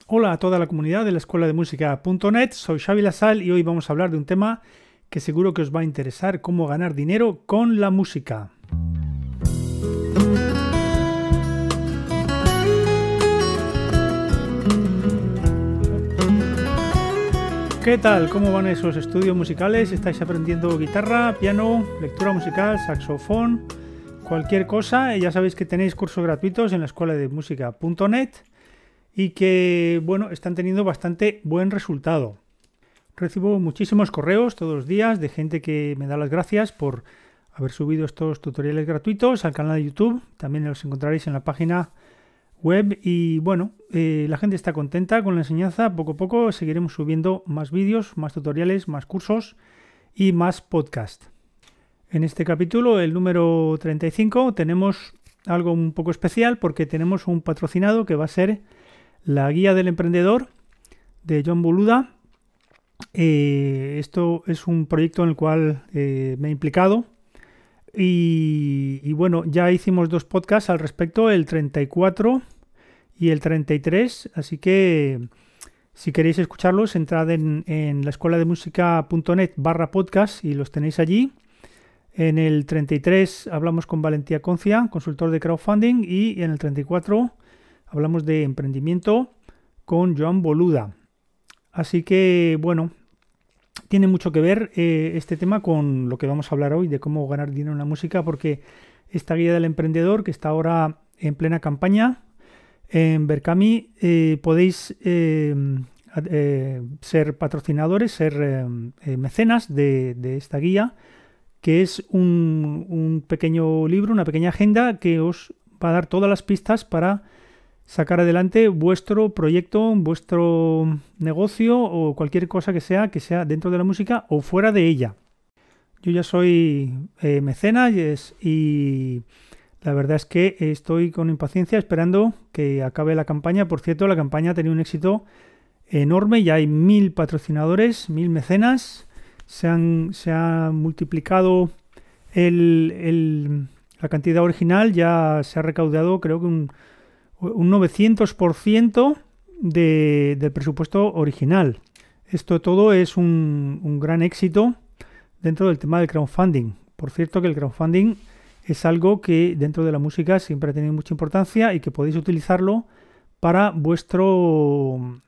Hola a toda la comunidad de la escuela de música.net, soy Xavi Lasal y hoy vamos a hablar de un tema que seguro que os va a interesar, cómo ganar dinero con la música. ¿Qué tal? ¿Cómo van esos estudios musicales? ¿Estáis aprendiendo guitarra, piano, lectura musical, saxofón, cualquier cosa? Ya sabéis que tenéis cursos gratuitos en la escuela de música.net y que, bueno, están teniendo bastante buen resultado. Recibo muchísimos correos todos los días de gente que me da las gracias por haber subido estos tutoriales gratuitos al canal de YouTube. También los encontraréis en la página web y bueno, la gente está contenta con la enseñanza. Poco a poco seguiremos subiendo más vídeos, más tutoriales, más cursos y más podcast. En este capítulo, el número 35, tenemos algo un poco especial porque tenemos un patrocinado que va a ser la guía del emprendedor de John Boluda. Esto es un proyecto en el cual me he implicado y bueno, ya hicimos dos podcasts al respecto, el 34 y el 33, así que si queréis escucharlos, entrad en la escuela de música.net/podcast y los tenéis allí. En el 33 hablamos con Valentía Concia, consultor de crowdfunding, y en el 34 hablamos de emprendimiento con Joan Boluda. Así que, bueno, tiene mucho que ver este tema con lo que vamos a hablar hoy, de cómo ganar dinero en la música, porque esta guía del emprendedor, que está ahora en plena campaña, en Berkami, podéis ser patrocinadores, ser mecenas de esta guía, que es un pequeño libro, una pequeña agenda que os va a dar todas las pistas para sacar adelante vuestro proyecto, vuestro negocio o cualquier cosa que sea dentro de la música o fuera de ella. Yo ya soy mecenas y la verdad es que estoy con impaciencia esperando que acabe la campaña. Por cierto, la campaña ha tenido un éxito enorme, ya hay 1000 patrocinadores, 1000 mecenas, se ha multiplicado la cantidad original, ya se ha recaudado creo que un 900% del presupuesto original. Esto todo es un gran éxito dentro del tema del crowdfunding. Por cierto que el crowdfunding es algo que dentro de la música siempre ha tenido mucha importancia y que podéis utilizarlo para vuestro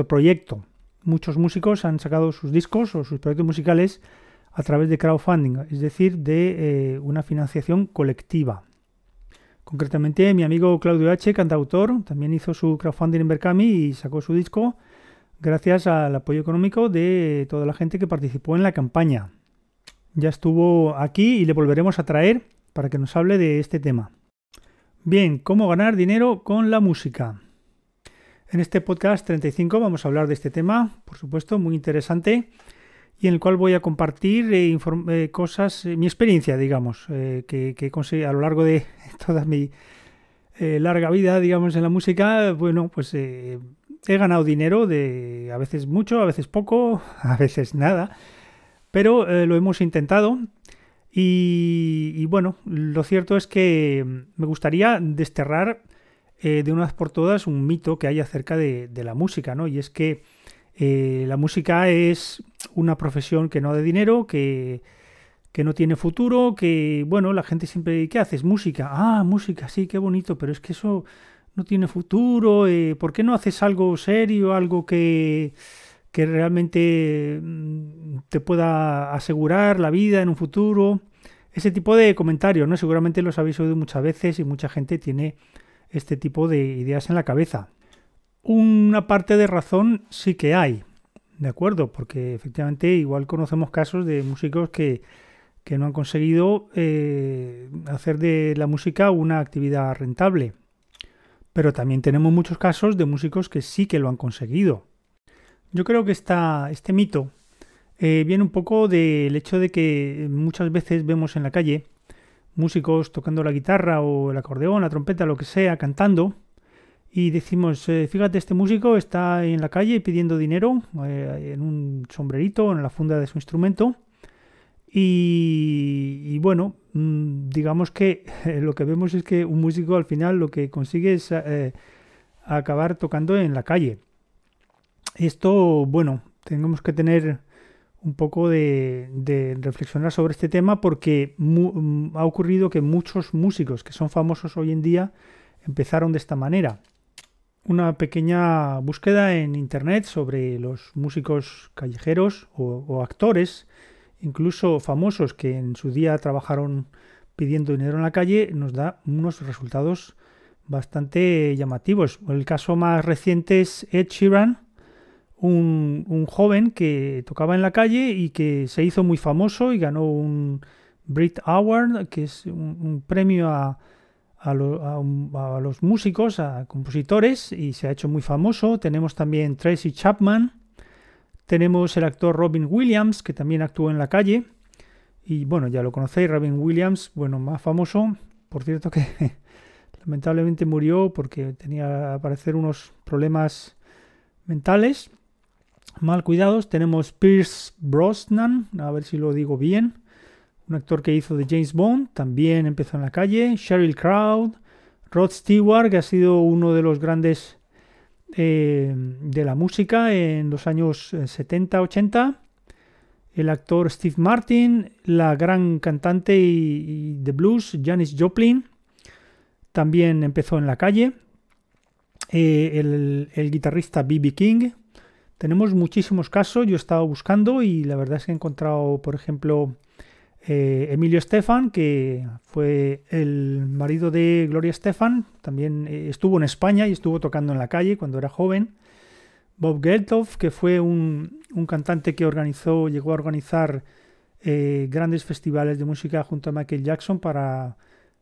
proyecto. Muchos músicos han sacado sus discos o sus proyectos musicales a través de crowdfunding, es decir, de una financiación colectiva. Concretamente, mi amigo Claudio H., cantautor, también hizo su crowdfunding en Berkami y sacó su disco gracias al apoyo económico de toda la gente que participó en la campaña. Ya estuvo aquí y le volveremos a traer para que nos hable de este tema. Bien, ¿cómo ganar dinero con la música? En este podcast 35 vamos a hablar de este tema, por supuesto, muy interesante, y en el cual voy a compartir cosas, mi experiencia, digamos, que he conseguido a lo largo de toda mi larga vida, digamos, en la música. Bueno, pues he ganado dinero, a veces mucho, a veces poco, a veces nada, pero lo hemos intentado y bueno, lo cierto es que me gustaría desterrar de una vez por todas un mito que hay acerca de la música, ¿no? Y es que la música es una profesión que no da dinero, que no tiene futuro, que, bueno, la gente siempre, ¿qué haces? Música. Ah, música, sí, qué bonito, pero es que eso no tiene futuro. ¿Por qué no haces algo serio, algo que realmente te pueda asegurar la vida en un futuro? Ese tipo de comentarios, ¿no? Seguramente los habéis oído muchas veces y mucha gente tiene este tipo de ideas en la cabeza. Una parte de razón sí que hay, ¿de acuerdo? Porque efectivamente igual conocemos casos de músicos que no han conseguido hacer de la música una actividad rentable. Pero también tenemos muchos casos de músicos que sí que lo han conseguido. Yo creo que este mito viene un poco del hecho de que muchas veces vemos en la calle músicos tocando la guitarra o el acordeón, la trompeta, lo que sea, cantando, y decimos, fíjate, este músico está en la calle pidiendo dinero en un sombrerito, en la funda de su instrumento, y bueno, digamos que lo que vemos es que un músico al final lo que consigue es acabar tocando en la calle. Esto, bueno, tenemos que tener un poco de reflexionar sobre este tema porque ha ocurrido que muchos músicos que son famosos hoy en día empezaron de esta manera. Una pequeña búsqueda en internet sobre los músicos callejeros o actores, incluso famosos que en su día trabajaron pidiendo dinero en la calle, nos da unos resultados bastante llamativos. El caso más reciente es Ed Sheeran, un joven que tocaba en la calle y que se hizo muy famoso y ganó un Brit Award, que es un premio a los músicos, a compositores, y se ha hecho muy famoso. Tenemos también Tracy Chapman, tenemos el actor Robin Williams, que también actuó en la calle, y bueno, ya lo conocéis, Robin Williams, bueno, más famoso, por cierto que lamentablemente murió porque tenía al parecer unos problemas mentales mal cuidados. Tenemos Pierce Brosnan, a ver si lo digo bien, un actor que hizo de James Bond, también empezó en la calle. Sheryl Crow, Rod Stewart, que ha sido uno de los grandes de la música en los años 70-80. El actor Steve Martin, la gran cantante y de blues Janis Joplin, también empezó en la calle. El guitarrista B.B. King. Tenemos muchísimos casos, yo he estado buscando y la verdad es que he encontrado, por ejemplo, Emilio Estefan, que fue el marido de Gloria Estefan, también estuvo en España y estuvo tocando en la calle cuando era joven. Bob Geldof, que fue un cantante que llegó a organizar grandes festivales de música junto a Michael Jackson para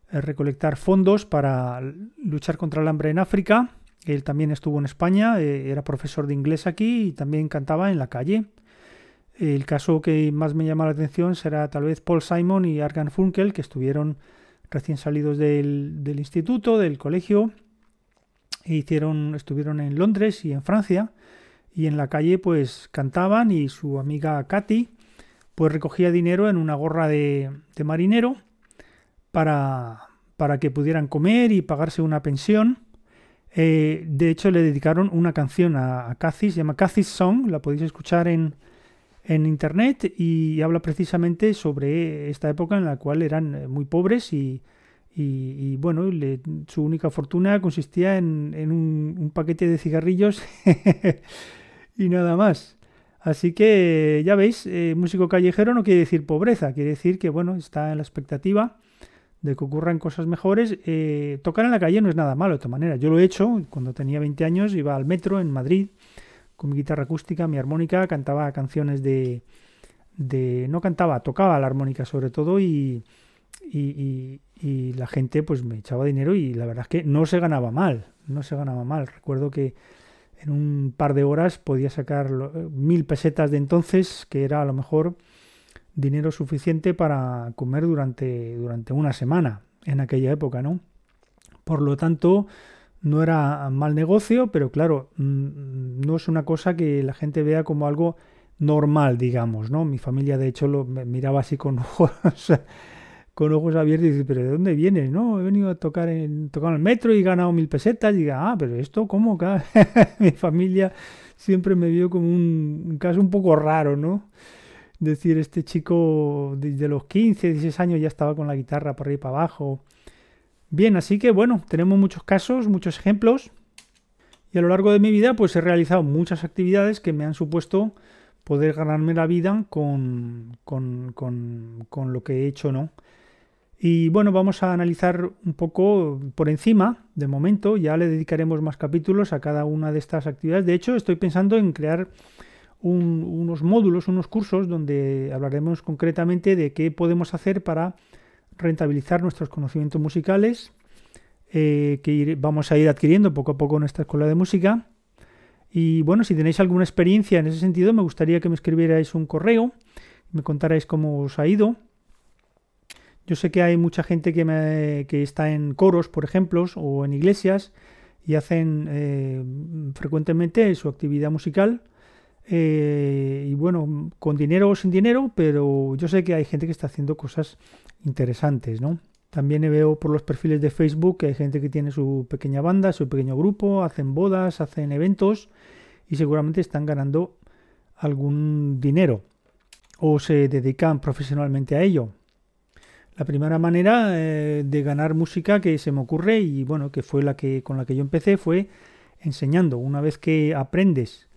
recolectar fondos para luchar contra el hambre en África. Él también estuvo en España, era profesor de inglés aquí y también cantaba en la calle. El caso que más me llama la atención será tal vez Paul Simon y Art Garfunkel, que estuvieron recién salidos del instituto, del colegio, e estuvieron en Londres y en Francia, y en la calle pues cantaban, y su amiga Katy pues recogía dinero en una gorra de marinero para que pudieran comer y pagarse una pensión. De hecho, le dedicaron una canción a Cathy, se llama Cathy's Song, la podéis escuchar en internet, y habla precisamente sobre esta época en la cual eran muy pobres y bueno, su única fortuna consistía en un paquete de cigarrillos y nada más. Así que ya veis, músico callejero no quiere decir pobreza, quiere decir que bueno, está en la expectativa de que ocurran cosas mejores. Tocar en la calle no es nada malo, de todas maneras. Yo lo he hecho cuando tenía 20 años, iba al metro en Madrid con mi guitarra acústica, mi armónica, cantaba canciones no cantaba, tocaba la armónica sobre todo, y la gente pues me echaba dinero y la verdad es que no se ganaba mal. Recuerdo que en un par de horas podía sacar 1000 pesetas de entonces, que era a lo mejor dinero suficiente para comer durante una semana en aquella época, ¿no? Por lo tanto, no era mal negocio, pero claro, no es una cosa que la gente vea como algo normal, digamos, ¿no? Mi familia, de hecho, me miraba así con ojos, con ojos abiertos y dice, ¿pero de dónde vienes? No, he venido a tocar en el metro y he ganado 1000 pesetas. Y diga, pero esto, ¿cómo? Mi familia siempre me vio como un caso un poco raro, ¿no? Decir, este chico desde los 15, 16 años ya estaba con la guitarra por ahí para abajo. Bien, así que bueno, tenemos muchos casos, muchos ejemplos, y a lo largo de mi vida pues he realizado muchas actividades que me han supuesto poder ganarme la vida con lo que he hecho, ¿no? Y bueno, vamos a analizar un poco por encima, de momento, ya le dedicaremos más capítulos a cada una de estas actividades. De hecho, estoy pensando en crear unos módulos, unos cursos donde hablaremos concretamente de qué podemos hacer para rentabilizar nuestros conocimientos musicales, que vamos a ir adquiriendo poco a poco en esta escuela de música. Y bueno, si tenéis alguna experiencia en ese sentido, me gustaría que me escribierais un correo, me contarais cómo os ha ido. Yo sé que hay mucha gente que está en coros, por ejemplo, o en iglesias, y hacen frecuentemente su actividad musical. Y bueno, con dinero o sin dinero, pero yo sé que hay gente que está haciendo cosas interesantes, ¿no? También veo por los perfiles de Facebook que hay gente que tiene su pequeña banda, su pequeño grupo, hacen bodas, hacen eventos, y seguramente están ganando algún dinero o se dedican profesionalmente a ello. La primera manera de ganar música que se me ocurre y bueno, que fue con la que yo empecé fue enseñando. Una vez que aprendes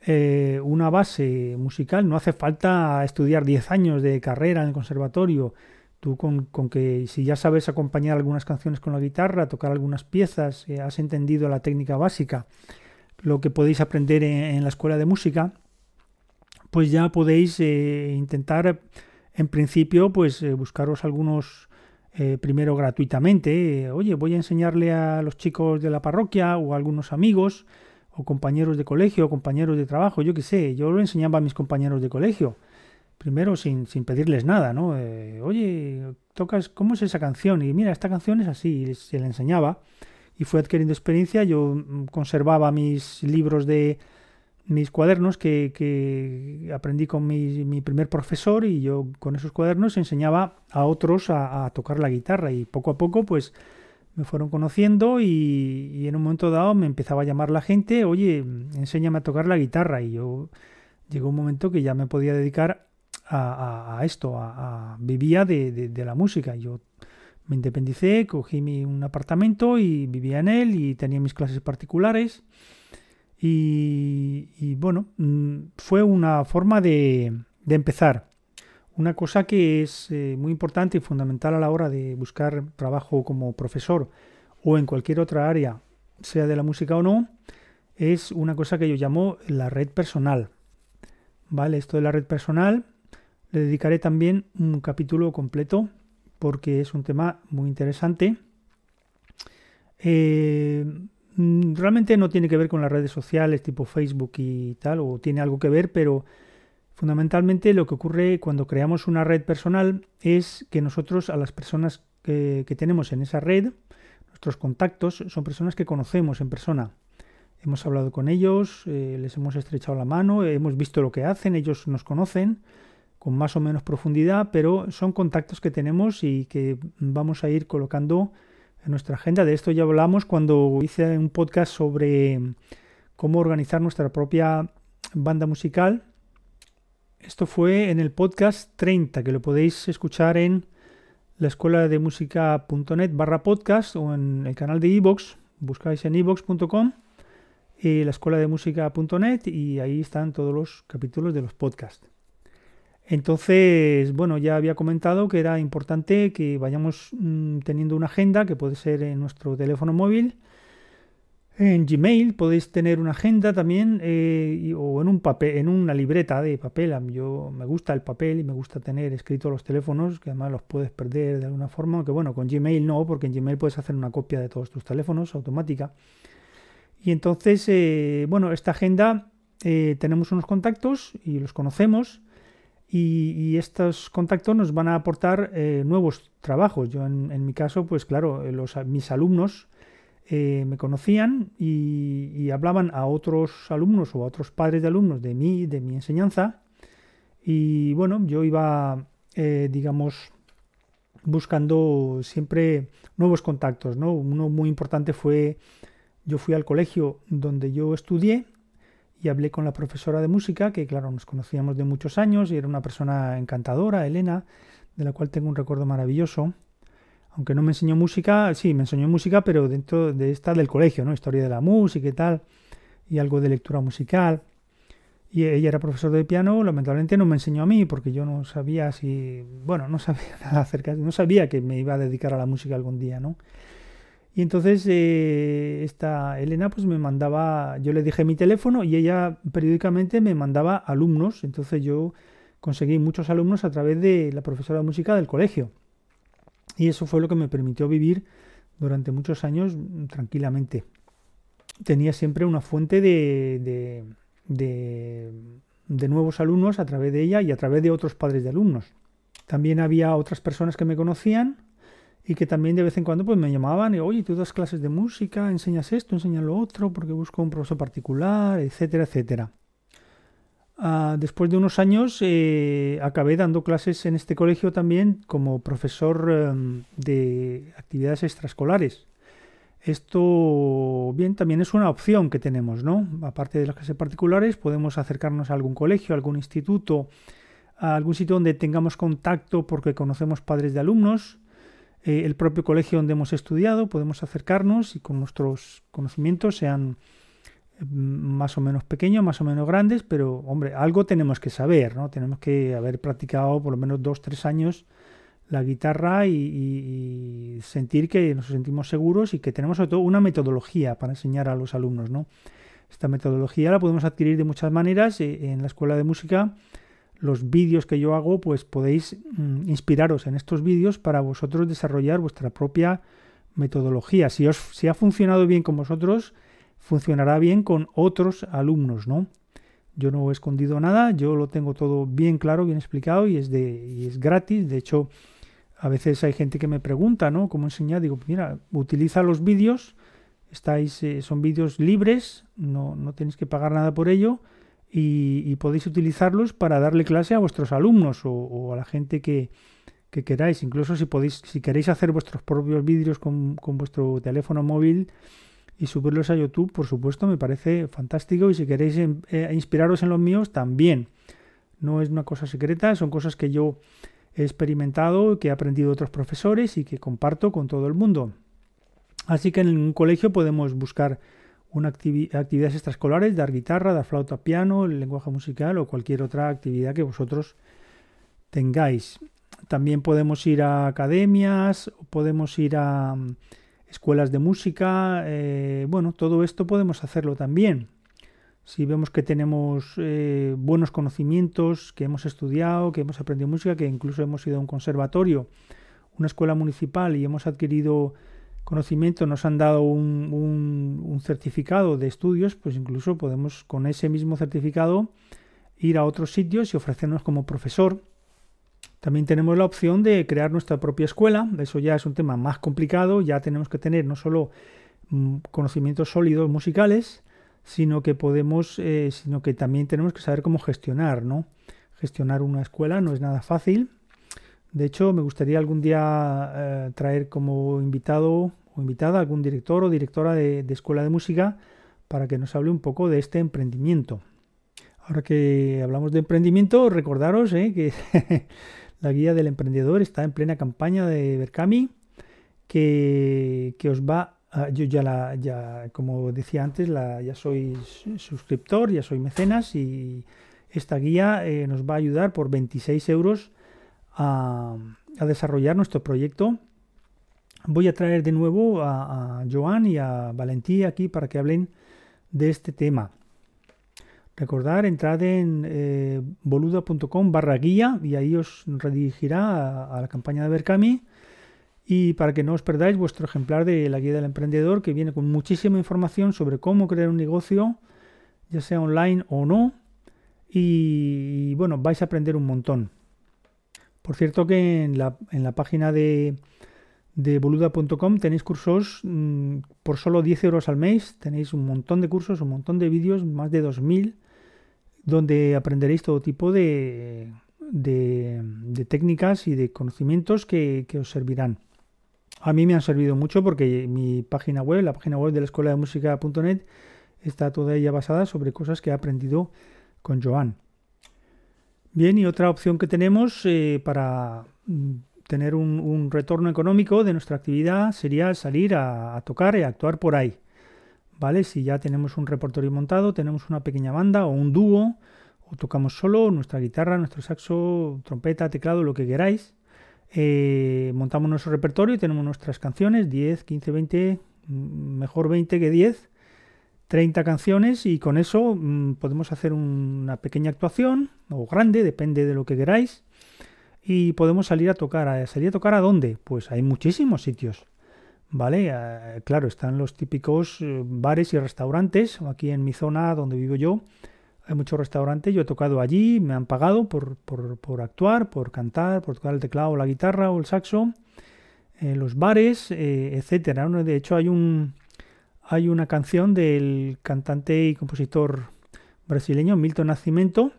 una base musical, no hace falta estudiar 10 años de carrera en el conservatorio. Tú con que si ya sabes acompañar algunas canciones con la guitarra, tocar algunas piezas, has entendido la técnica básica, lo que podéis aprender en la escuela de música, pues ya podéis intentar, en principio, pues buscaros algunos primero gratuitamente. Oye, voy a enseñarle a los chicos de la parroquia o a algunos amigos o compañeros de colegio o compañeros de trabajo, yo qué sé. Yo lo enseñaba a mis compañeros de colegio, primero sin pedirles nada, ¿no? Oye, tocas, ¿cómo es esa canción? Y mira, esta canción es así, y se la enseñaba. Y fui adquiriendo experiencia, yo conservaba mis libros de mis cuadernos que aprendí con mi primer profesor y yo con esos cuadernos enseñaba a otros a tocar la guitarra y poco a poco pues me fueron conociendo y en un momento dado me empezaba a llamar la gente, oye, enséñame a tocar la guitarra y yo llegó un momento que ya me podía dedicar a esto, vivía de la música. Yo me independicé, cogí un apartamento y vivía en él y tenía mis clases particulares. Y bueno, fue una forma de empezar. Una cosa que es muy importante y fundamental a la hora de buscar trabajo como profesor o en cualquier otra área, sea de la música o no, es una cosa que yo llamo la red personal. ¿Vale? Esto de la red personal le dedicaré también un capítulo completo porque es un tema muy interesante. Realmente no tiene que ver con las redes sociales tipo Facebook y tal, o tiene algo que ver, pero fundamentalmente lo que ocurre cuando creamos una red personal es que nosotros a las personas que tenemos en esa red, nuestros contactos, son personas que conocemos en persona. Hemos hablado con ellos, les hemos estrechado la mano, hemos visto lo que hacen, ellos nos conocen con más o menos profundidad, pero son contactos que tenemos y que vamos a ir colocando en nuestra agenda. De esto ya hablamos cuando hice un podcast sobre cómo organizar nuestra propia banda musical. Esto fue en el podcast 30, que lo podéis escuchar en la escuela de música.net/podcast o en el canal de iVoox. Buscáis en iVoox.com y la escuela de música.net y ahí están todos los capítulos de los podcasts. Entonces, bueno, ya había comentado que era importante que vayamos teniendo una agenda que puede ser en nuestro teléfono móvil. En Gmail podéis tener una agenda también o en un papel, en una libreta de papel. Yo me gusta el papel y me gusta tener escritos los teléfonos, que además los puedes perder de alguna forma, aunque bueno, con Gmail no, porque en Gmail puedes hacer una copia de todos tus teléfonos automática. Y entonces, bueno, esta agenda tenemos unos contactos y los conocemos. Y estos contactos nos van a aportar nuevos trabajos. Yo en mi caso, pues claro, mis alumnos me conocían y hablaban a otros alumnos o a otros padres de alumnos de mi enseñanza. Y bueno, yo iba, digamos, buscando siempre nuevos contactos, ¿no? Uno muy importante fue, yo fui al colegio donde yo estudié y hablé con la profesora de música, que claro, nos conocíamos de muchos años y era una persona encantadora, Elena, de la cual tengo un recuerdo maravilloso. Aunque no me enseñó música, sí, me enseñó música, pero dentro de esta del colegio, ¿no? Historia de la música y tal, y algo de lectura musical. Y ella era profesora de piano, lamentablemente no me enseñó a mí, porque yo no sabía bueno, no sabía nada acerca, no sabía que me iba a dedicar a la música algún día, ¿no? Y entonces esta Elena pues me mandaba, yo le dije mi teléfono y ella periódicamente me mandaba alumnos. Entonces yo conseguí muchos alumnos a través de la profesora de música del colegio. Y eso fue lo que me permitió vivir durante muchos años tranquilamente. Tenía siempre una fuente de nuevos alumnos a través de ella y a través de otros padres de alumnos. También había otras personas que me conocían y que también de vez en cuando pues me llamaban y oye, tú das clases de música, enseñas esto, enseñas lo otro, porque busco un profesor particular, etcétera, etcétera. Después de unos años acabé dando clases en este colegio también como profesor de actividades extraescolares. Esto, bien, también es una opción que tenemos, ¿no? Aparte de las clases particulares, podemos acercarnos a algún colegio, a algún instituto, a algún sitio donde tengamos contacto porque conocemos padres de alumnos, el propio colegio donde hemos estudiado, podemos acercarnos y con nuestros conocimientos, sean más o menos pequeños, más o menos grandes, pero hombre, algo tenemos que saber, ¿no? Tenemos que haber practicado por lo menos 2 o 3 años la guitarra y sentir que nos sentimos seguros y que tenemos sobre todo una metodología para enseñar a los alumnos, ¿no? Esta metodología la podemos adquirir de muchas maneras. En la escuela de música, los vídeos que yo hago, pues podéis inspiraros en estos vídeos para vosotros desarrollar vuestra propia metodología. Si ha funcionado bien con vosotros, funcionará bien con otros alumnos, ¿no? Yo no he escondido nada, yo lo tengo todo bien claro, bien explicado y es gratis. De hecho, a veces hay gente que me pregunta, ¿no? ¿Cómo enseñar? Digo, mira, utiliza los vídeos, son vídeos libres, no tenéis que pagar nada por ello y podéis utilizarlos para darle clase a vuestros alumnos o a la gente que queráis. Incluso si queréis hacer vuestros propios vídeos con vuestro teléfono móvil y subirlos a YouTube, por supuesto, me parece fantástico. Y si queréis inspiraros en los míos, también. No es una cosa secreta, son cosas que yo he experimentado, que he aprendido de otros profesores y que comparto con todo el mundo. Así que en un colegio podemos buscar actividades extraescolares, dar guitarra, dar flauta, piano, el lenguaje musical o cualquier otra actividad que vosotros tengáis. También podemos ir a academias, podemos ir a escuelas de música, bueno, todo esto podemos hacerlo también. Si vemos que tenemos buenos conocimientos, que hemos estudiado, que hemos aprendido música, que incluso hemos ido a un conservatorio, una escuela municipal y hemos adquirido conocimiento, nos han dado un certificado de estudios, pues incluso podemos con ese mismo certificado ir a otros sitios y ofrecernos como profesor. También tenemos la opción de crear nuestra propia escuela. Eso ya es un tema más complicado. Ya tenemos que tener no solo conocimientos sólidos musicales, sino que también tenemos que saber cómo gestionar, ¿no? Gestionar una escuela no es nada fácil. De hecho, me gustaría algún día traer como invitado o invitada a algún director o directora de escuela de música para que nos hable un poco de este emprendimiento. Ahora que hablamos de emprendimiento, recordaros que la guía del emprendedor está en plena campaña de Berkami que os va yo como decía antes, ya soy suscriptor, ya soy mecenas y esta guía nos va a ayudar por 26 euros a desarrollar nuestro proyecto. Voy a traer de nuevo a Joan y a Valentí aquí para que hablen de este tema. Recordad, entrad en boluda.com/guía y ahí os redirigirá a la campaña de Berkami. Y para que no os perdáis vuestro ejemplar de la guía del emprendedor, que viene con muchísima información sobre cómo crear un negocio, ya sea online o no. Y bueno, vais a aprender un montón. Por cierto que en la página de boluda.com tenéis cursos por solo 10 euros al mes. Tenéis un montón de cursos, un montón de vídeos, más de 2000, donde aprenderéis todo tipo de técnicas y de conocimientos que os servirán. A mí me han servido mucho porque mi página web, la página web de la escuela de música.net, está toda ella basada sobre cosas que he aprendido con Joan. Bien, y otra opción que tenemos para tener un retorno económico de nuestra actividad sería salir a tocar y a actuar por ahí. ¿Vale? Si ya tenemos un repertorio montado, tenemos una pequeña banda o un dúo, o tocamos solo nuestra guitarra, nuestro saxo, trompeta, teclado, lo que queráis. Montamos nuestro repertorio y tenemos nuestras canciones, 10, 15, 20, mejor 20 que 10, 30 canciones y con eso podemos hacer una pequeña actuación o grande, depende de lo que queráis, y podemos salir a tocar. ¿Salir a tocar a dónde? Pues hay muchísimos sitios, ¿vale? Claro, están los típicos bares y restaurantes. Aquí en mi zona donde vivo yo hay muchos restaurantes, yo he tocado allí, me han pagado por actuar, por cantar, por tocar el teclado, la guitarra o el saxo, los bares, etcétera, ¿no? De hecho hay una canción del cantante y compositor brasileño Milton Nascimento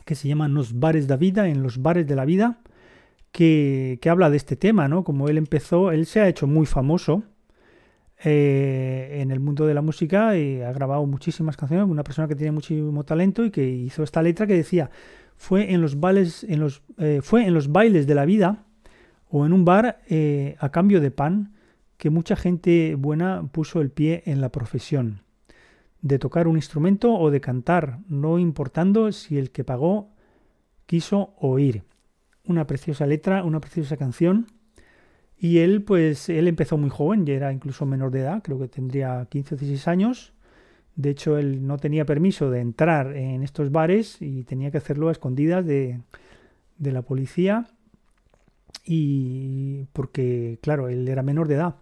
que se llama Nos bares da vida, en los bares de la vida, que habla de este tema, ¿no? Como él empezó, él se ha hecho muy famoso en el mundo de la música, ha grabado muchísimas canciones, una persona que tiene muchísimo talento y que hizo esta letra que decía, fue en los bailes de la vida o en un bar a cambio de pan que mucha gente buena puso el pie en la profesión de tocar un instrumento o de cantar, no importando si el que pagó quiso oír. Una preciosa letra, una preciosa canción. Y él, pues, él empezó muy joven, ya era incluso menor de edad, creo que tendría 15 o 16 años. De hecho, él no tenía permiso de entrar en estos bares y tenía que hacerlo a escondidas de la policía. Y porque, claro, él era menor de edad.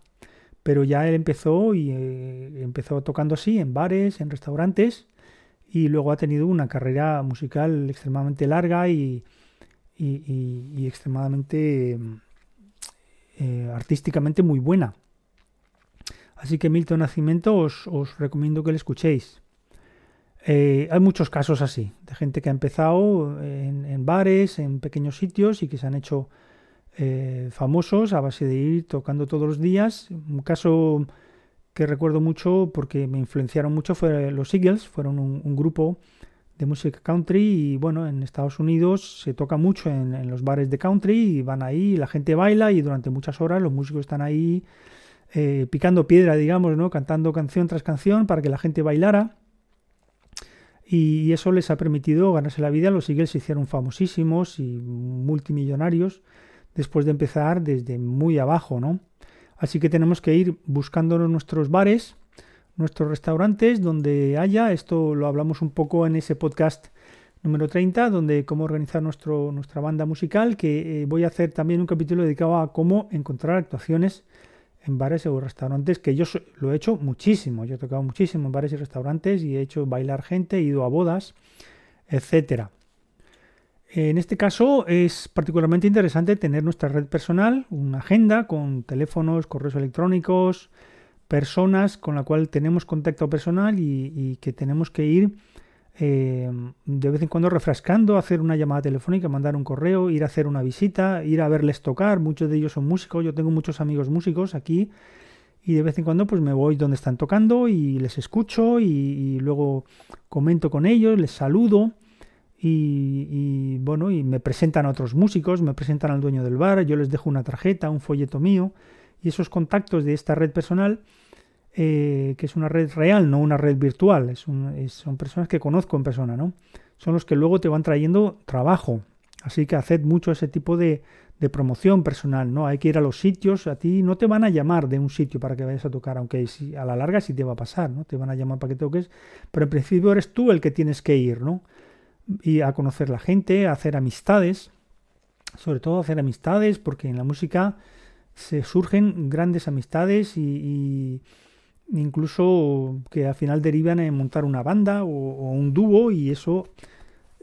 Pero ya él empezó y empezó tocando así en bares, en restaurantes. Y luego ha tenido una carrera musical extremadamente larga y extremadamente artísticamente muy buena. Así que Milton Nascimento os recomiendo que le escuchéis. Hay muchos casos así, de gente que ha empezado en bares, en pequeños sitios y que se han hecho famosos a base de ir tocando todos los días. Un caso que recuerdo mucho porque me influenciaron mucho fue los Eagles, fueron un grupo de música country y bueno, en Estados Unidos se toca mucho en los bares de country y van ahí, la gente baila y durante muchas horas los músicos están ahí picando piedra, digamos, ¿no? Cantando canción tras canción para que la gente bailara y eso les ha permitido ganarse la vida. Los Eagles se hicieron famosísimos y multimillonarios después de empezar desde muy abajo, ¿no? Así que tenemos que ir buscando nuestros bares, nuestros restaurantes, donde haya. Esto lo hablamos un poco en ese podcast número 30, donde cómo organizar nuestra banda musical, que voy a hacer también un capítulo dedicado a cómo encontrar actuaciones en bares o restaurantes, que yo lo he hecho muchísimo. Yo he tocado muchísimo en bares y restaurantes y he hecho bailar gente, he ido a bodas, etcétera. En este caso es particularmente interesante tener nuestra red personal, una agenda con teléfonos, correos electrónicos, personas con la cual tenemos contacto personal y que tenemos que ir de vez en cuando refrescando, hacer una llamada telefónica, mandar un correo, ir a hacer una visita, ir a verles tocar. Muchos de ellos son músicos, yo tengo muchos amigos músicos aquí y de vez en cuando pues me voy donde están tocando y les escucho y luego comento con ellos, les saludo. Bueno, y me presentan a otros músicos, me presentan al dueño del bar, yo les dejo una tarjeta, un folleto mío, y esos contactos de esta red personal, que es una red real, no una red virtual, son personas que conozco en persona, ¿no? Son los que luego te van trayendo trabajo, así que haced mucho ese tipo de promoción personal, ¿no? Hay que ir a los sitios, a ti no te van a llamar de un sitio para que vayas a tocar, aunque a la larga sí te va a pasar, ¿no? Te van a llamar para que toques, pero en principio eres tú el que tienes que ir, ¿no? Y a conocer la gente, a hacer amistades, sobre todo hacer amistades, porque en la música se surgen grandes amistades y incluso que al final derivan en montar una banda o un dúo y eso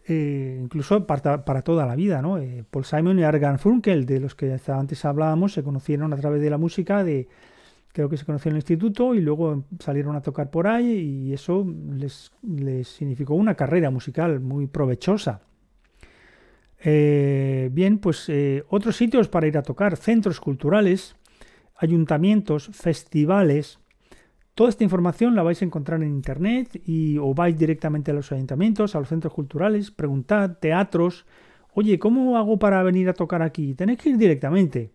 incluso para toda la vida, ¿no? Paul Simon y Art Garfunkel, de los que antes hablábamos, se conocieron a través de la música, creo que se conocieron en el instituto y luego salieron a tocar por ahí y eso les significó una carrera musical muy provechosa. Bien, pues otros sitios para ir a tocar, centros culturales, ayuntamientos, festivales. Toda esta información la vais a encontrar en internet o vais directamente a los ayuntamientos, a los centros culturales, preguntad, teatros. Oye, ¿cómo hago para venir a tocar aquí? Tenéis que ir directamente.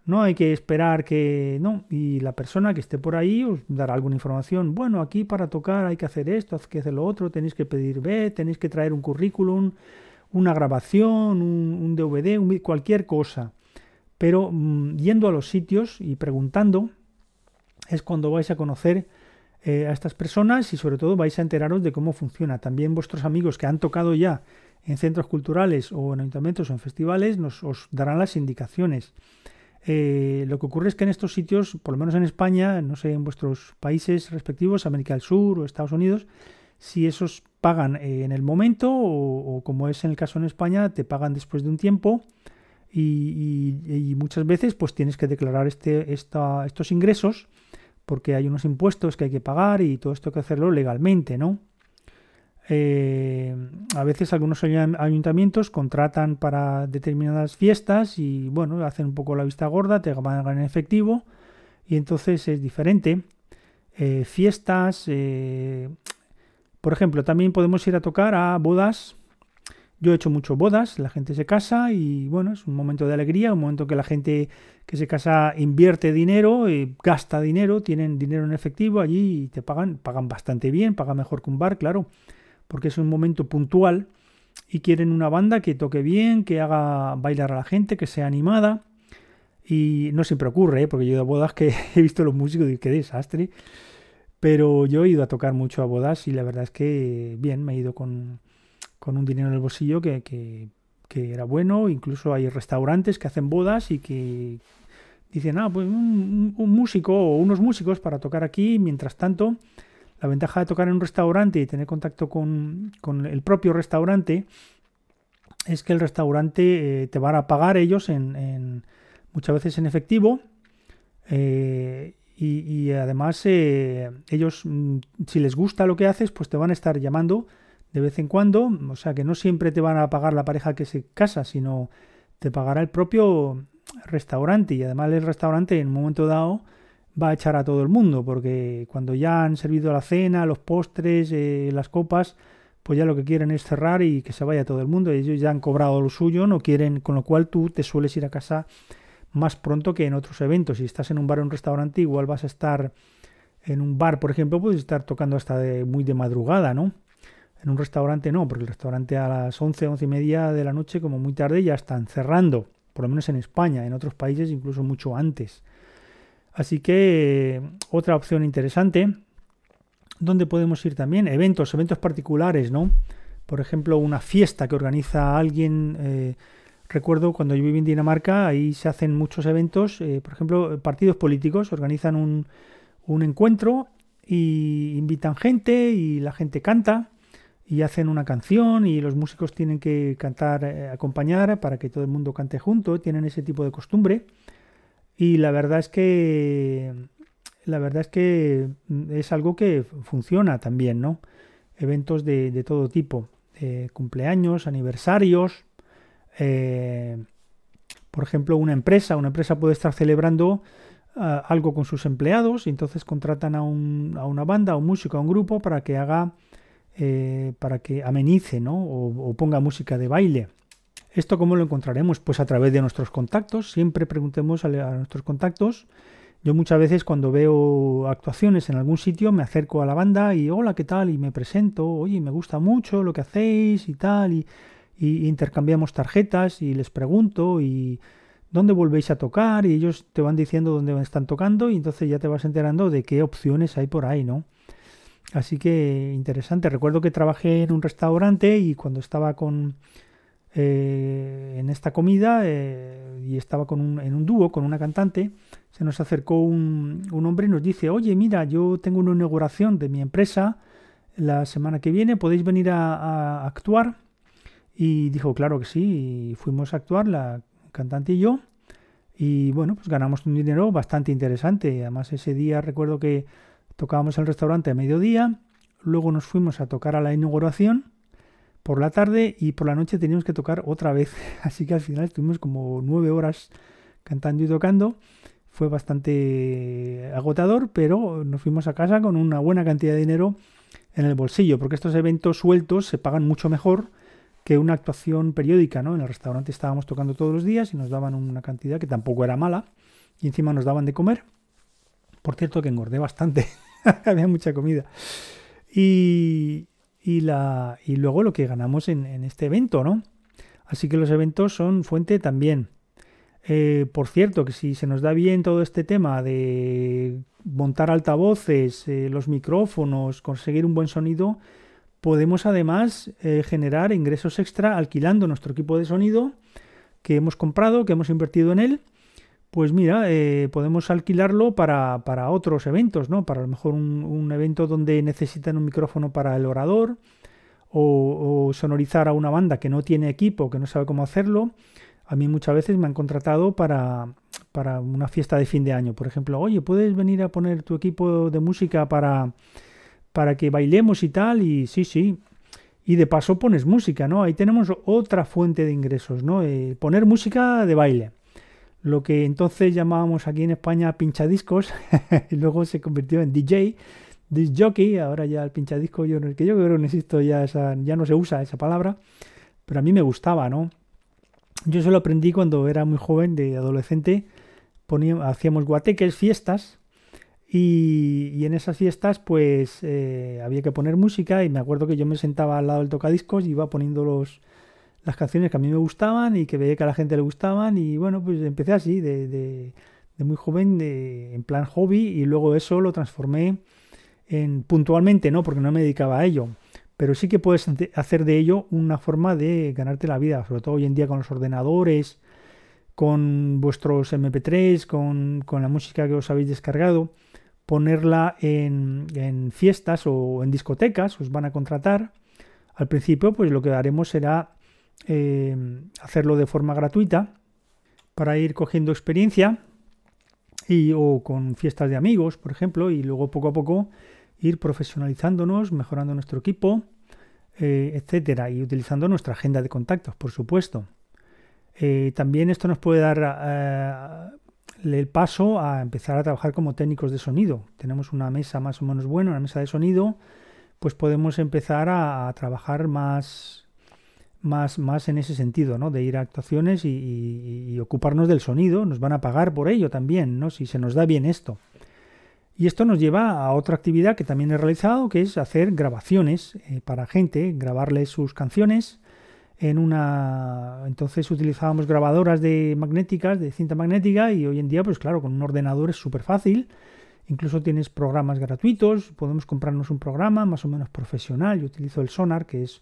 No hay que esperar que... No, y la persona que esté por ahí os dará alguna información. Bueno, aquí para tocar hay que hacer esto, hay que hacer lo otro, tenéis que pedir tenéis que traer un currículum, una grabación, un DVD, cualquier cosa. Pero yendo a los sitios y preguntando es cuando vais a conocer a estas personas y sobre todo vais a enteraros de cómo funciona. También vuestros amigos que han tocado ya en centros culturales o en ayuntamientos o en festivales os darán las indicaciones. Lo que ocurre es que en estos sitios, por lo menos en España, no sé, en vuestros países respectivos, América del Sur o Estados Unidos, si esos pagan en el momento o como es en el caso en España, te pagan después de un tiempo y muchas veces pues tienes que declarar estos ingresos porque hay unos impuestos que hay que pagar y todo esto hay que hacerlo legalmente, ¿no? A veces algunos ayuntamientos contratan para determinadas fiestas y bueno, hacen un poco la vista gorda, te pagan en efectivo y entonces es diferente. fiestas. Por ejemplo, también podemos ir a tocar a bodas. Yo he hecho mucho bodas, la gente se casa y bueno, es un momento de alegría, un momento que la gente que se casa invierte dinero, gasta dinero, tienen dinero en efectivo allí y te pagan bastante bien, pagan mejor que un bar, claro, porque es un momento puntual y quieren una banda que toque bien, que haga bailar a la gente, que sea animada. Y no siempre ocurre, porque yo he ido a bodas que he visto a los músicos y qué desastre. Pero yo he ido a tocar mucho a bodas y la verdad es que bien, me he ido con un dinero en el bolsillo que era bueno. Incluso hay restaurantes que hacen bodas y que dicen, pues un músico o unos músicos para tocar aquí. Mientras tanto, la ventaja de tocar en un restaurante y tener contacto con el propio restaurante es que el restaurante te van a pagar ellos muchas veces en efectivo. Y además ellos, si les gusta lo que haces, pues te van a estar llamando de vez en cuando. O sea que no siempre te van a pagar la pareja que se casa, sino te pagará el propio restaurante. Y además el restaurante en un momento dado va a echar a todo el mundo, porque cuando ya han servido la cena, los postres, las copas, pues ya lo que quieren es cerrar y que se vaya todo el mundo. Ellos ya han cobrado lo suyo, no quieren, con lo cual tú te sueles ir a casa más pronto que en otros eventos. Si estás en un bar o un restaurante, igual vas a estar en un bar, por ejemplo, puedes estar tocando hasta muy de madrugada, ¿no? En un restaurante no, porque el restaurante a las 11, 11 y media de la noche, como muy tarde, ya están cerrando, por lo menos en España, en otros países incluso mucho antes. Así que otra opción interesante, donde podemos ir también, eventos particulares, ¿no? Por ejemplo, una fiesta que organiza alguien. Recuerdo cuando yo viví en Dinamarca, ahí se hacen muchos eventos, por ejemplo, partidos políticos organizan un encuentro y invitan gente y la gente canta y hacen una canción y los músicos tienen que cantar, acompañar para que todo el mundo cante junto, tienen ese tipo de costumbre y la verdad es que es algo que funciona también, ¿no? Eventos de todo tipo, cumpleaños, aniversarios. Por ejemplo, una empresa puede estar celebrando algo con sus empleados y entonces contratan a una banda, a un músico, a un grupo para que haga, para que amenice, ¿no? O ponga música de baile. ¿Esto cómo lo encontraremos? Pues a través de nuestros contactos. Siempre preguntemos a nuestros contactos. Yo muchas veces cuando veo actuaciones en algún sitio me acerco a la banda y hola, ¿qué tal? Y me presento, oye, me gusta mucho lo que hacéis y tal, y intercambiamos tarjetas y les pregunto y dónde volvéis a tocar y ellos te van diciendo dónde están tocando y entonces ya te vas enterando de qué opciones hay por ahí, ¿no? Así que interesante. Recuerdo que trabajé en un restaurante y cuando estaba en esta comida y estaba en un dúo con una cantante, se nos acercó un hombre y nos dice, oye, mira, yo tengo una inauguración de mi empresa la semana que viene, ¿podéis venir a actuar? Y dijo, claro que sí, y fuimos a actuar, la cantante y yo, y bueno, pues ganamos un dinero bastante interesante. Además ese día recuerdo que tocábamos en el restaurante a mediodía, luego nos fuimos a tocar a la inauguración por la tarde y por la noche teníamos que tocar otra vez. Así que al final estuvimos como 9 horas cantando y tocando. Fue bastante agotador, pero nos fuimos a casa con una buena cantidad de dinero en el bolsillo, porque estos eventos sueltos se pagan mucho mejor que una actuación periódica, ¿no? En el restaurante estábamos tocando todos los días y nos daban una cantidad que tampoco era mala y encima nos daban de comer. Por cierto que engordé bastante, había mucha comida. Y luego lo que ganamos en este evento, ¿no? Así que los eventos son fuente también. Por cierto, que si se nos da bien todo este tema de montar altavoces, los micrófonos, conseguir un buen sonido, podemos además generar ingresos extra alquilando nuestro equipo de sonido que hemos comprado, que hemos invertido en él. Pues mira, podemos alquilarlo para otros eventos, ¿no? Para a lo mejor un evento donde necesitan un micrófono para el orador o sonorizar a una banda que no tiene equipo, que no sabe cómo hacerlo. A mí muchas veces me han contratado para una fiesta de fin de año. Por ejemplo, oye, ¿puedes venir a poner tu equipo de música para que bailemos y tal? Y sí. Y de paso pones música, ¿no? Ahí tenemos otra fuente de ingresos, ¿no? Poner música de baile. lo que entonces llamábamos aquí en España pinchadiscos, y luego se convirtió en DJ, disc jockey. Ahora ya el pinchadisco, que yo creo que no existe ya, ya no se usa esa palabra, pero a mí me gustaba, ¿no? Yo eso lo aprendí cuando era muy joven, de adolescente. Hacíamos guateques, fiestas, y en esas fiestas pues había que poner música, y me acuerdo que yo me sentaba al lado del tocadiscos y iba poniendo las canciones que a mí me gustaban y que veía que a la gente le gustaban, y bueno, pues empecé así, de muy joven, en plan hobby, y luego eso lo transformé en puntualmente, ¿no? Porque no me dedicaba a ello. Pero sí que puedes hacer de ello una forma de ganarte la vida, sobre todo hoy en día con los ordenadores, con vuestros MP3, con la música que os habéis descargado, ponerla en fiestas o en discotecas, os van a contratar. Al principio, pues lo que haremos será hacerlo de forma gratuita para ir cogiendo experiencia, o con fiestas de amigos, por ejemplo, y luego poco a poco ir profesionalizándonos, mejorando nuestro equipo, etcétera, y utilizando nuestra agenda de contactos, por supuesto. También esto nos puede dar el paso a empezar a trabajar como técnicos de sonido. Tenemos una mesa más o menos buena, una mesa de sonido, pues podemos empezar a trabajar más en ese sentido, ¿no? De ir a actuaciones y ocuparnos del sonido. Nos van a pagar por ello también, ¿no? Si se nos da bien esto. Y esto nos lleva a otra actividad que también he realizado, que es hacer grabaciones para gente, grabarles sus canciones entonces utilizábamos grabadoras magnéticas, de cinta magnética, y hoy en día, pues claro, con un ordenador es súper fácil. Incluso tienes programas gratuitos, podemos comprarnos un programa más o menos profesional. Yo utilizo el Sonar, que es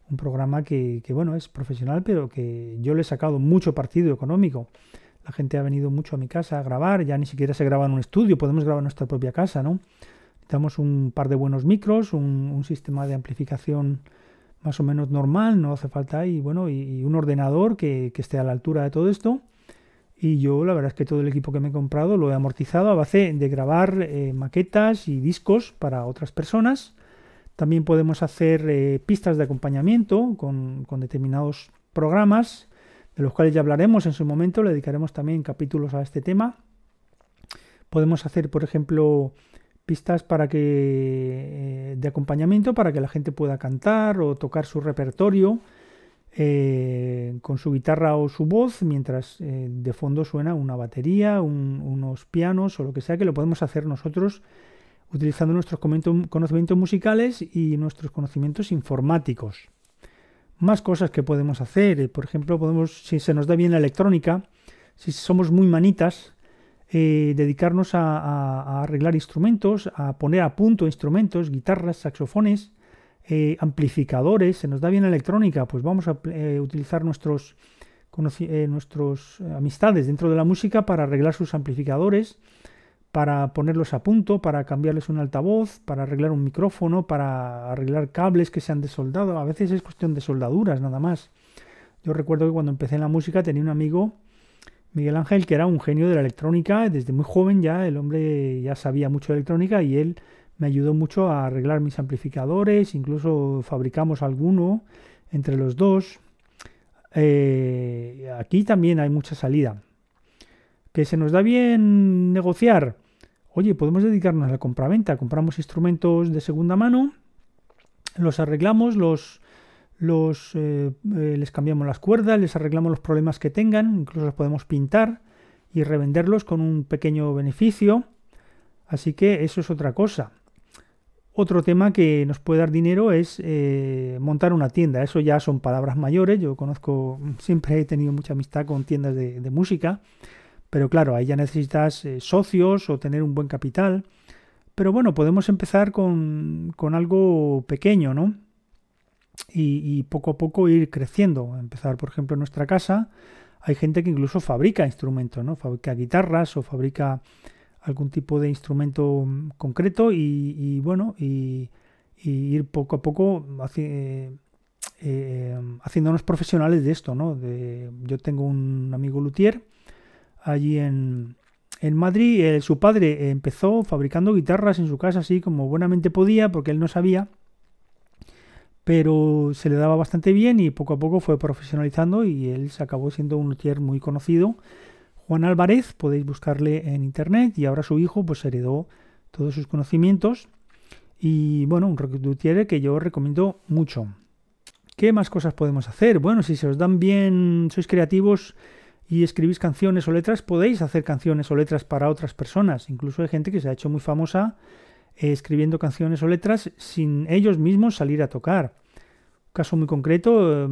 un programa que bueno, es profesional, pero que yo le he sacado mucho partido económico. La gente ha venido mucho a mi casa a grabar, ya ni siquiera se graba en un estudio, podemos grabar en nuestra propia casa, ¿no? Necesitamos un par de buenos micros, un sistema de amplificación más o menos normal, no hace falta, y bueno, y un ordenador que esté a la altura de todo esto. Y yo la verdad es que todo el equipo que me he comprado lo he amortizado a base de grabar maquetas y discos para otras personas. También podemos hacer pistas de acompañamiento con determinados programas, de los cuales ya hablaremos en su momento, le dedicaremos también capítulos a este tema. Podemos hacer, por ejemplo, pistas de acompañamiento para que la gente pueda cantar o tocar su repertorio con su guitarra o su voz, mientras de fondo suena una batería, unos pianos o lo que sea, que lo podemos hacer nosotros utilizando nuestros conocimientos musicales y nuestros conocimientos informáticos. Más cosas que podemos hacer, por ejemplo, si se nos da bien la electrónica, si somos muy manitas, dedicarnos a arreglar instrumentos, a poner a punto instrumentos, guitarras, saxofones, amplificadores. Se nos da bien la electrónica, pues vamos a utilizar nuestros amistades dentro de la música para arreglar sus amplificadores, para ponerlos a punto, para cambiarles un altavoz, para arreglar un micrófono, para arreglar cables que se han desoldado. A veces es cuestión de soldaduras nada más. Yo recuerdo que cuando empecé en la música tenía un amigo, Miguel Ángel, que era un genio de la electrónica. Desde muy joven ya el hombre ya sabía mucho de electrónica, y él me ayudó mucho a arreglar mis amplificadores. Incluso fabricamos alguno entre los dos. Aquí también hay mucha salida. ¿Que se nos da bien negociar? Oye, podemos dedicarnos a la compraventa. Compramos instrumentos de segunda mano, los arreglamos, les cambiamos las cuerdas, les arreglamos los problemas que tengan, incluso los podemos pintar y revenderlos con un pequeño beneficio. Así que eso es otra cosa. Otro tema que nos puede dar dinero es montar una tienda. Eso ya son palabras mayores. Yo siempre he tenido mucha amistad con tiendas de música, pero claro, ahí ya necesitas socios o tener un buen capital. Pero bueno, podemos empezar con algo pequeño, ¿no? Y poco a poco ir creciendo. Empezar, por ejemplo, en nuestra casa. Hay gente que incluso fabrica instrumentos, ¿no? Fabrica guitarras o fabrica algún tipo de instrumento concreto, y ir poco a poco haciéndonos profesionales de esto, ¿no? Yo tengo un amigo luthier allí en Madrid. Su padre empezó fabricando guitarras en su casa así como buenamente podía, porque él no sabía, pero se le daba bastante bien, y poco a poco fue profesionalizando, y él se acabó siendo un luthier muy conocido, Juan Álvarez, podéis buscarle en internet, y ahora su hijo pues heredó todos sus conocimientos. Y bueno, un Rocket Luthier que yo recomiendo mucho. ¿Qué más cosas podemos hacer? Bueno, si se os dan bien, sois creativos y escribís canciones o letras, podéis hacer canciones o letras para otras personas. Incluso hay gente que se ha hecho muy famosa escribiendo canciones o letras sin ellos mismos salir a tocar. Un caso muy concreto,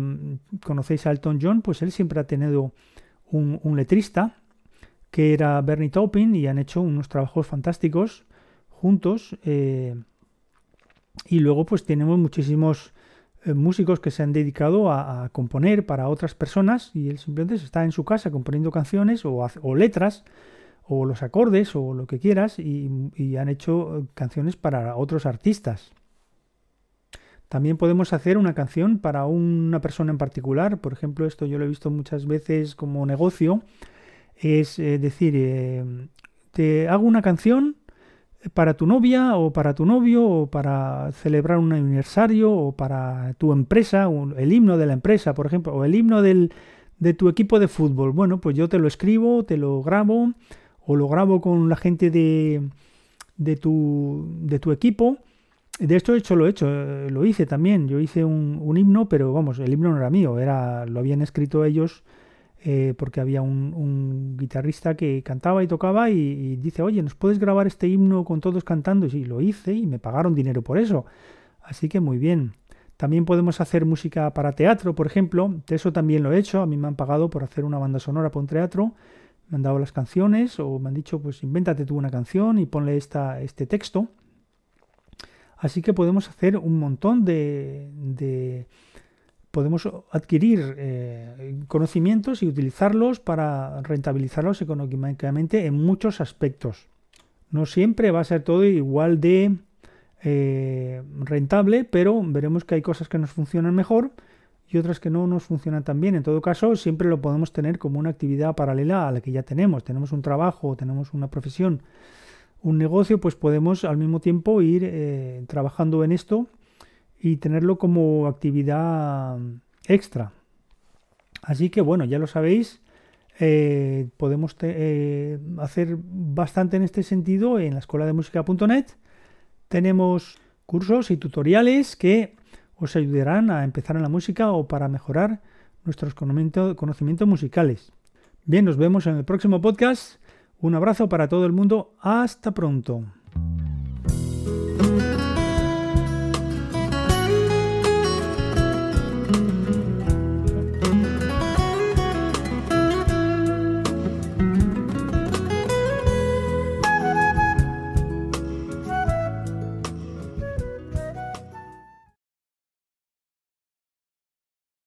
conocéis a Elton John, pues él siempre ha tenido un letrista que era Bernie Taupin, y han hecho unos trabajos fantásticos juntos. Y luego pues tenemos muchísimos músicos que se han dedicado a componer para otras personas, y él simplemente está en su casa componiendo canciones o letras o los acordes o lo que quieras, y han hecho canciones para otros artistas. También podemos hacer una canción para una persona en particular. Por ejemplo, esto yo lo he visto muchas veces como negocio. Es decir, te hago una canción para tu novia o para tu novio, o para celebrar un aniversario, o para tu empresa, el himno de la empresa, por ejemplo, o el himno de tu equipo de fútbol. Bueno, pues yo te lo escribo, te lo grabo, o lo grabo con la gente de tu equipo. De esto lo hice también. Yo hice un himno, pero vamos, el himno no era mío, lo habían escrito ellos, porque había un guitarrista que cantaba y tocaba, y dice, oye, ¿nos puedes grabar este himno con todos cantando? Y sí, lo hice y me pagaron dinero por eso. Así que muy bien. También podemos hacer música para teatro, por ejemplo. De eso también lo he hecho. A mí me han pagado por hacer una banda sonora para un teatro. Me han dado las canciones, o me han dicho, pues invéntate tú una canción y ponle este texto. Así que podemos hacer un montón podemos adquirir conocimientos y utilizarlos para rentabilizarlos económicamente en muchos aspectos. No siempre va a ser todo igual de rentable, pero veremos que hay cosas que nos funcionan mejor y otras que no nos funcionan tan bien. En todo caso, siempre lo podemos tener como una actividad paralela a la que ya tenemos. Tenemos un trabajo, tenemos una profesión, un negocio, pues podemos al mismo tiempo ir trabajando en esto y tenerlo como actividad extra. Así que bueno, ya lo sabéis, podemos hacer bastante en este sentido en la escuela de música.net. Tenemos cursos y tutoriales que os ayudarán a empezar en la música o para mejorar nuestros conocimientos musicales. Bien, nos vemos en el próximo podcast. Un abrazo para todo el mundo. Hasta pronto.